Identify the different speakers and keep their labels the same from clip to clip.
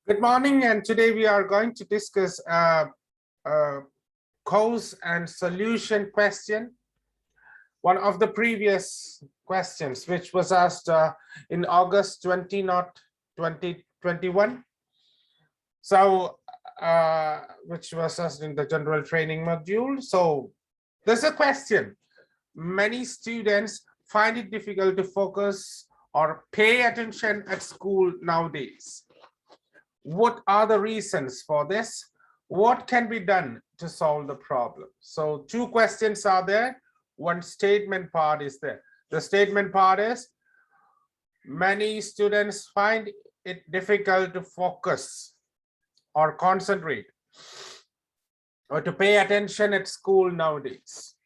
Speaker 1: Good morning, and today we are going to discuss a cause and solution question. One of the previous questions, which was asked in August 2021. So, which was asked in the general training module. So, there's a question. Many students find it difficult to focus or pay attention at school nowadays. What are the reasons for this? What can be done to solve the problem? So two questions are there. One statement part is there. The statement part is many students find it difficult to focus or concentrate or to pay attention at school nowadays.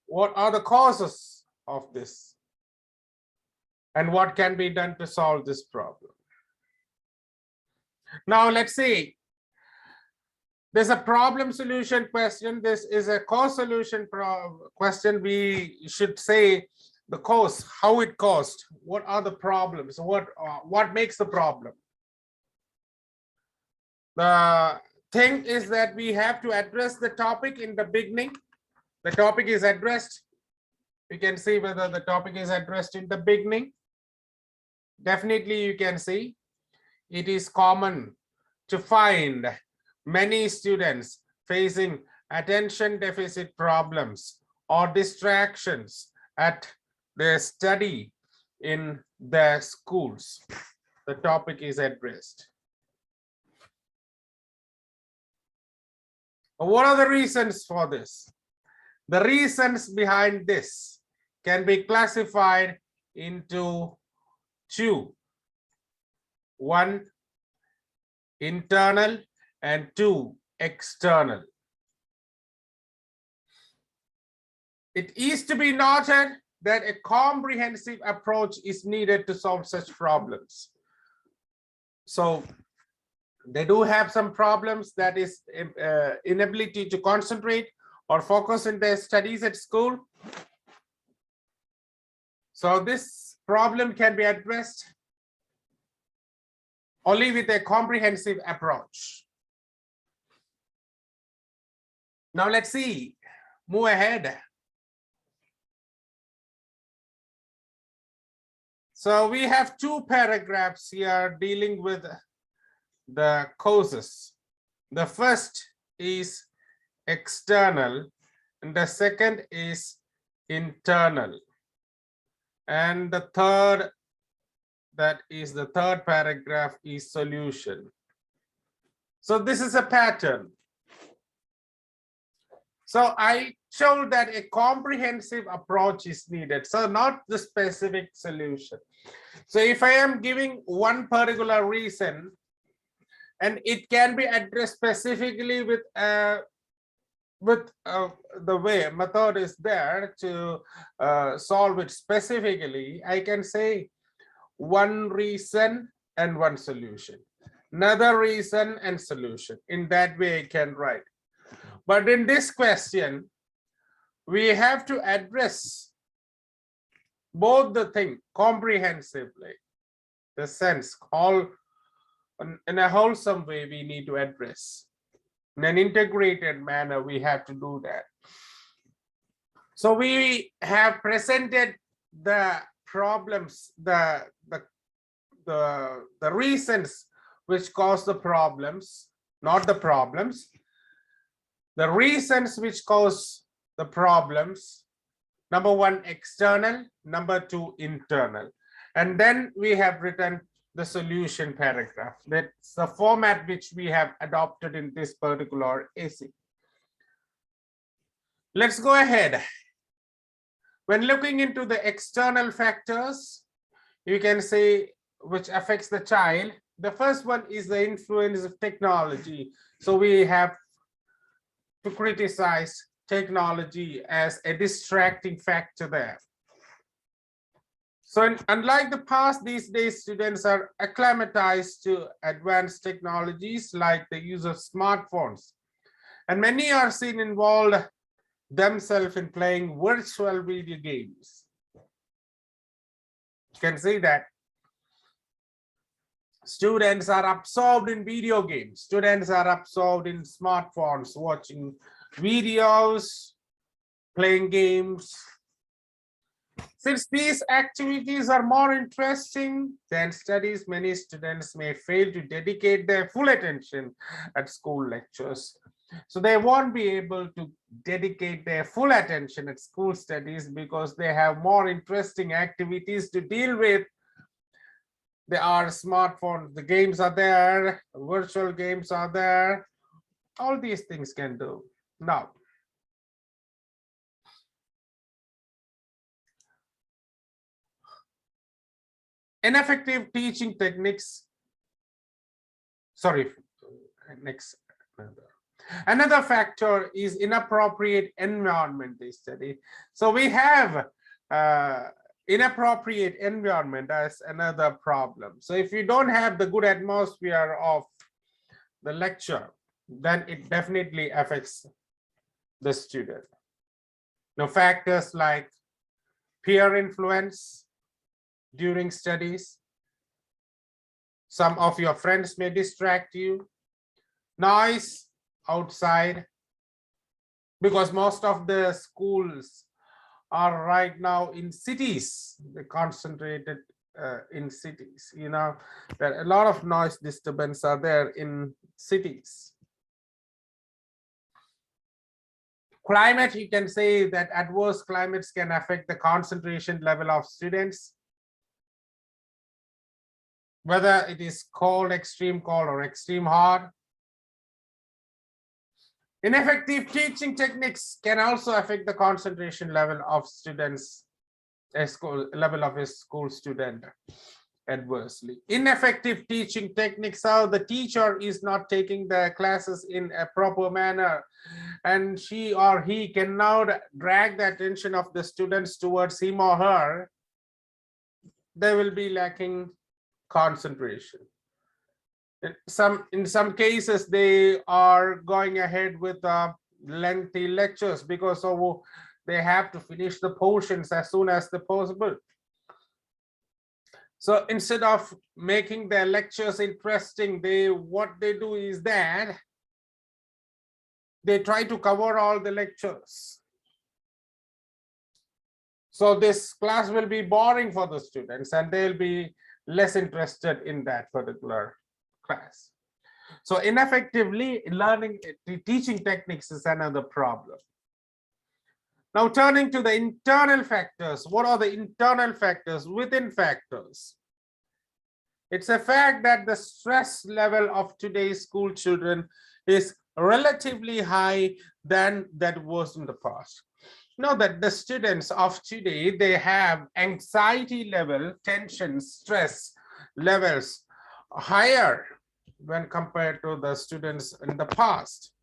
Speaker 1: What are the causes of this? And what can be done to solve this problem? Now, let's see. There's a problem solution question. This is a cause solution question. We should say the cause, how it caused, what are the problems, what makes the problem. The thing is that we have to address the topic in the beginning. The topic is addressed. We can see whether the topic is addressed in the beginning. Definitely you can see. It is common to find many students facing attention deficit problems or distractions at their study in their schools. The topic is addressed. What are the reasons for this? The reasons behind this can be classified into two. One, internal, and two, external. It is to be noted that a comprehensive approach is needed to solve such problems. So they do have some problems, that is inability to concentrate or focus in their studies at school. So this problem can be addressed only with a comprehensive approach. Now let's see, move ahead. So we have two paragraphs here dealing with the causes. The first is external and the second is internal. And the third, that is the third paragraph, is solution. So this is a pattern. So I showed that a comprehensive approach is needed, so not the specific solution. So if I am giving one particular reason and it can be addressed specifically with the way method is there to solve it specifically, I can say one reason and one solution, another reason and solution. In that way I can write. But in this question, we have to address both the thing comprehensively, the sense, all in a wholesome way we need to address. In an integrated manner, we have to do that. So we have presented the problems, the reasons which cause the problems, not the problems. The reasons which cause the problems, number one, external, number two, internal. And then we have written the solution paragraph. That's the format which we have adopted in this particular essay. Let's go ahead. When looking into the external factors, you can say which affects the child. The first one is the influence of technology. So we have to criticize technology as a distracting factor there. So unlike the past, these days students are acclimatized to advanced technologies like the use of smartphones, and many are seen involved themselves in playing virtual video games. You can see that. Students are absorbed in video games. Students are absorbed in smartphones, watching videos, playing games. Since these activities are more interesting than studies, many students may fail to dedicate their full attention at school lectures. So they won't be able to dedicate their full attention at school studies because they have more interesting activities to deal with. There are smartphones, the games are there, virtual games are there. All these things can do. Now, ineffective teaching techniques. Sorry, next. Another factor is inappropriate environment they study. So we have inappropriate environment as another problem. So if you don't have the good atmosphere of the lecture, then it definitely affects the student. Now, factors like peer influence during studies. Some of your friends may distract you. Noise outside, because most of the schools are right now in cities. They concentrated in cities. You know, there are a lot of noise disturbance are there in cities. Climate, you can say that adverse climates can affect the concentration level of students, whether it is cold, extreme cold, or extreme hot. Ineffective teaching techniques can also affect the concentration level of students, level of a school student adversely. Ineffective teaching techniques are the teacher is not taking the classes in a proper manner, and she or he can now drag the attention of the students towards him or her. They will be lacking concentration. In some cases, they are going ahead with lengthy lectures because of they have to finish the portions as soon as possible. So instead of making their lectures interesting, what they do is that they try to cover all the lectures. So this class will be boring for the students and they'll be less interested in that particular class. So ineffectively learning teaching techniques is another problem. Now turning to the internal factors. What are the internal factors within factors? It's a fact that the stress level of today's school children is relatively high than that was in the past. Know that the students of today, they have anxiety level, tension, stress levels higher when compared to the students in the past.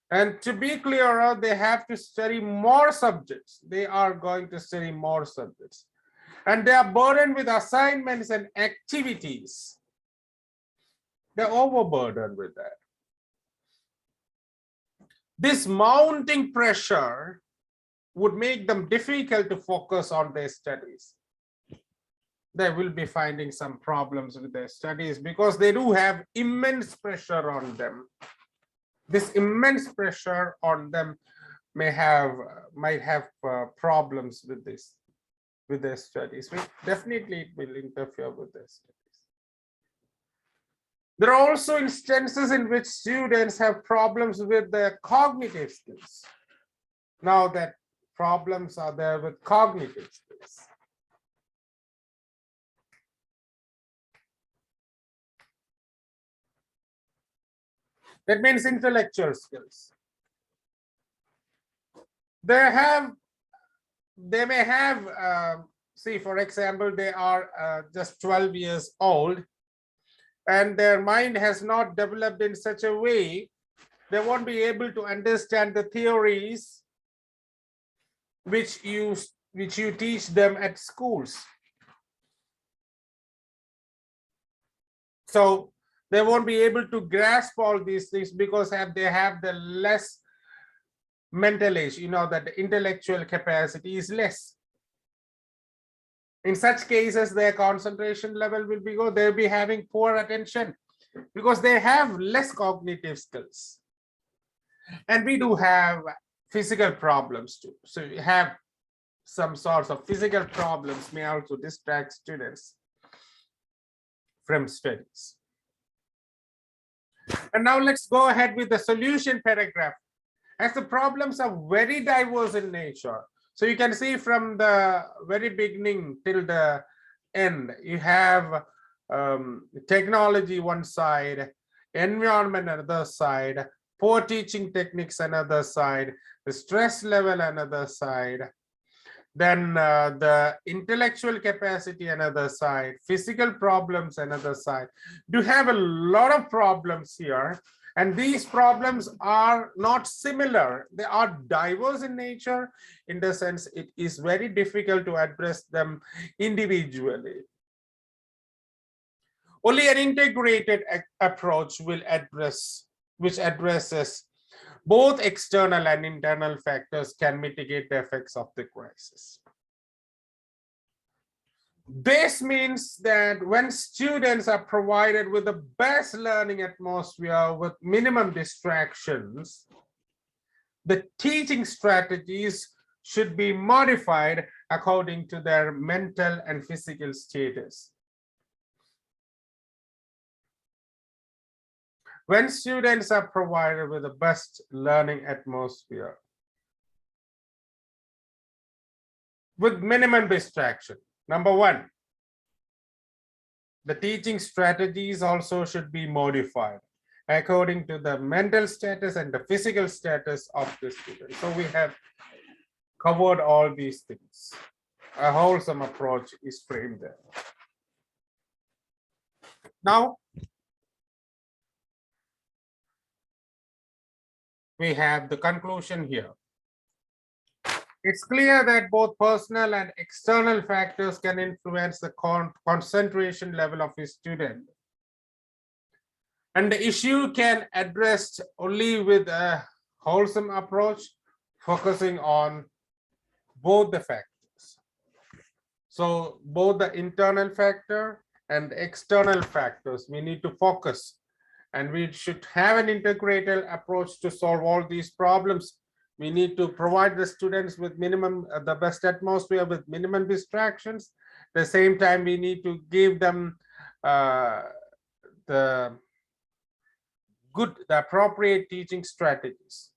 Speaker 1: And to be clearer, they have to study more subjects. They are going to study more subjects. And they are burdened with assignments and activities. They're overburdened with that. This mounting pressure would make them difficult to focus on their studies. They will be finding some problems with their studies because they do have immense pressure on them. This immense pressure on them might have problems with their studies. Definitely it will interfere with their studies. There are also instances in which students have problems with their cognitive skills. Now that problems are there with cognitive skills. That means intellectual skills. They may have, see, for example, they are just 12 years old and their mind has not developed in such a way, they won't be able to understand the theories which you teach them at schools. So they won't be able to grasp all these things because they have the less mental age, you know, that the intellectual capacity is less. In such cases, their concentration level will be good. They'll be having poor attention because they have less cognitive skills. And we do have physical problems too. So you have some sorts of physical problems may also distract students from studies. And now let's go ahead with the solution paragraph. As the problems are very diverse in nature. So you can see from the very beginning till the end, you have technology one side, environment another side, poor teaching techniques another side, the stress level another side, then the intellectual capacity another side, physical problems another side. You have a lot of problems here, and these problems are not similar. They are diverse in nature. In the sense, it is very difficult to address them individually. Only an integrated approach will address, which addresses both external and internal factors, can mitigate the effects of the crisis. This means that when students are provided with the best learning atmosphere with minimum distractions, the teaching strategies should be modified according to their mental and physical status. When students are provided with the best learning atmosphere with minimum distraction, number one, the teaching strategies also should be modified according to the mental status and the physical status of the student. So we have covered all these things. A wholesome approach is framed there. Now, we have the conclusion here. It's clear that both personal and external factors can influence the concentration level of a student. And the issue can addressed only with a wholesome approach, focusing on both the factors. So both the internal factor and the external factors, we need to focus, and we should have an integrated approach to solve all these problems. We need to provide the students with minimum, the best atmosphere with minimum distractions. At the same time, we need to give them the appropriate teaching strategies.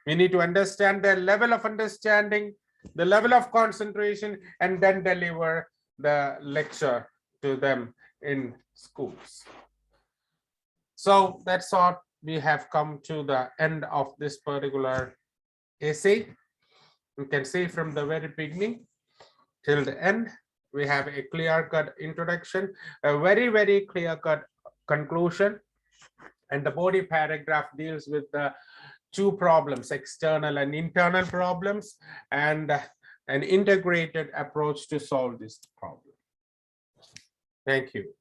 Speaker 1: We need to understand their level of understanding, the level of concentration, and then deliver the lecture to them in schools. So that's all. We have come to the end of this particular essay. You can see from the very beginning till the end, we have a clear-cut introduction, a very clear-cut conclusion, and the body paragraph deals with the two problems, external and internal problems, and an integrated approach to solve this problem. Thank you.